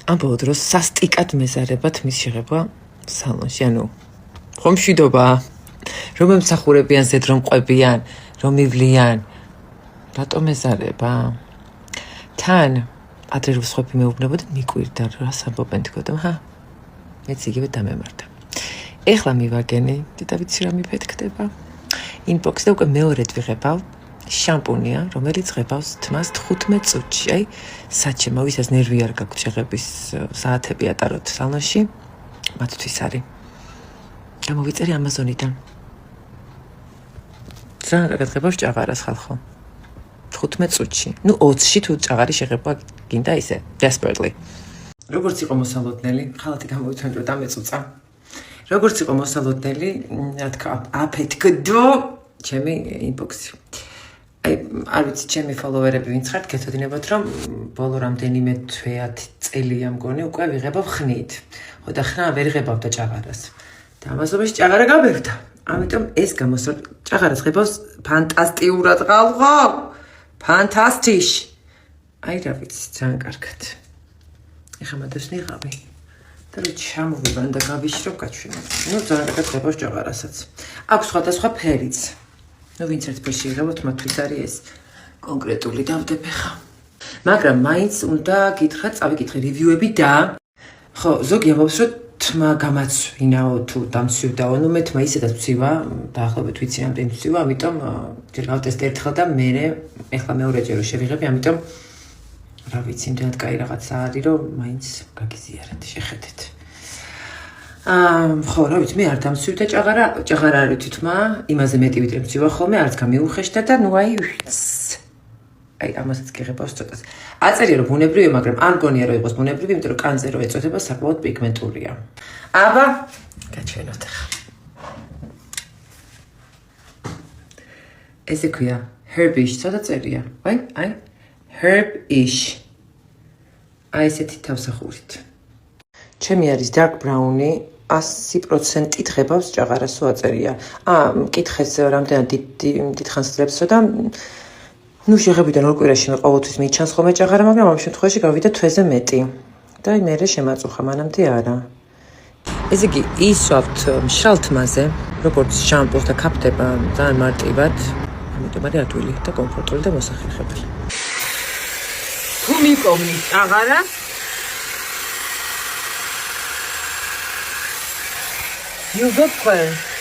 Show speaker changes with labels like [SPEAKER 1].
[SPEAKER 1] ამბობ დროს სასტიკად მეზარებათ მის შეღება სალონში, ანუ ხომ მშვიდობაა, რომ ემსახურებიან ზედ რომ ყვებიან, რომ მივლიან, რატომ მეზარება? თან ადრე რომ სხვები მეუბნებოდა მიკვირდა რას ამბობენ თქოდამ, მეც იგივე დამემართა. ეხლა მივაგენი, და ვიცი რა მიფეთქდება. ინბოქსზე უკვე მეორედ ვიღებავ შამპუნია, რომელიც ღებავს თმას 15 წუთში. აი, საჩემო, ვისაც ნერვი არ გაქვთ შეღების საათები ატაროთ სალონში, მათთვის არის. გამოვიწერი ამაზონიდან. ძალიან კარგად ღებავს ჭაღარას ხალხო. 15 წუთში. 20-ში თუ ჭაღარი შეღება გინდა ისე, desperately. როგორც იყო მოსალოდნელი, ხალათი გამოვიცვენდრო და მეწუწა. როგორც იყო მოსალოდნელი, რა თქვა, აფეთქდო ჩემი ინბოქსი. აი, არ ვიცი, ჩემი ფოლოვერები ვინც ხართ, გეცოდინებათ, რომ ბოლო რამდენიმე თვეათი წელია მგონი უკვე ვიღებავ ხნით. ხო და ხნა ვერ ღებავდა ჭაღარას. და ამასობაში ჭაღარა გაბევდა. ამიტომ ეს გამოსვლა ჭაღარას ღებავს ფანტასტიურად ხალხო. ფანტასტიშ. აი რა ვიცი, ძალიან კარგად. ეხლა მადევს ნიღავი. და რო ჩამოვიბან და გავიშრო გაჩვენე. ძალიან კარგად ღებავს ჭაღარასაც. აქვს სხვადასხვა ფერიც. ვინც ერთ ფერში იღებოთ, მათთვის არის ეს კონკრეტული დავდები ხა. მაგრამ მაინც უნდა გითხრათ, წავიკითხე რივიუები და ხო, ზოგი ამბობს, რომ თმა გამაცვინაო თუ დამცვივდაო, მე თმა ისედაც ვცივა, დაახლოებით ვიცი რამდენი ვცივა, ამიტომ ჯერ გავტესტე ერთხელ და მერე ეხლა მეორეჯერ რომ შევიღები, ამიტომ რა ვიცი, იმდენად კაი რაღაცა არის, რომ მაინც გაგიზიარეთ, შეხედეთ. ხო, რა ვიცი, მე არ დამცვივდა ჭაღარა არის თვითმა, იმაზე მეტი ვიდრე მცივა ხოლმე, არც გამიუხეშდა და ნუ აი, ამასაც გიღებავს ცოტას. აწერია, რომ ბუნებრივია, მაგრამ არ მგონია, რომ იყოს ბუნებრივი, იმიტომ რომ კანზე რო ეწოდება, საკმაოდ პიგმენტურია. აბა, გაჩვენოთ ახლა. ესე ქვია, Herbish, ცოტა წერია. აი, Herbish. აი ესეთი თავსახურით. ჩემი არის dark brown-ი, 100% ღებავს ჭაღარას უაწერია. მკითხეს რამდენად დიდ ხანს ძლებს და შეღებიდან ორ კვირაში მე ყოველთვის მიჩანს ხოლმე ჭაღარა, მაგრამ ამ შემთხვევაში გავიდა თვეზე მეტი. და მერე შემაწუხა, მანამდე არა. ესე იგი, ისვავთ მშრალ თმაზე, როგორც შამპუნს და ქაფდება ძალიან მარტივად, ამიტომ არის ადვილი და კომფორტული და მოსახერხებელი. თუ მიპოვნი ჭაღარა You go well.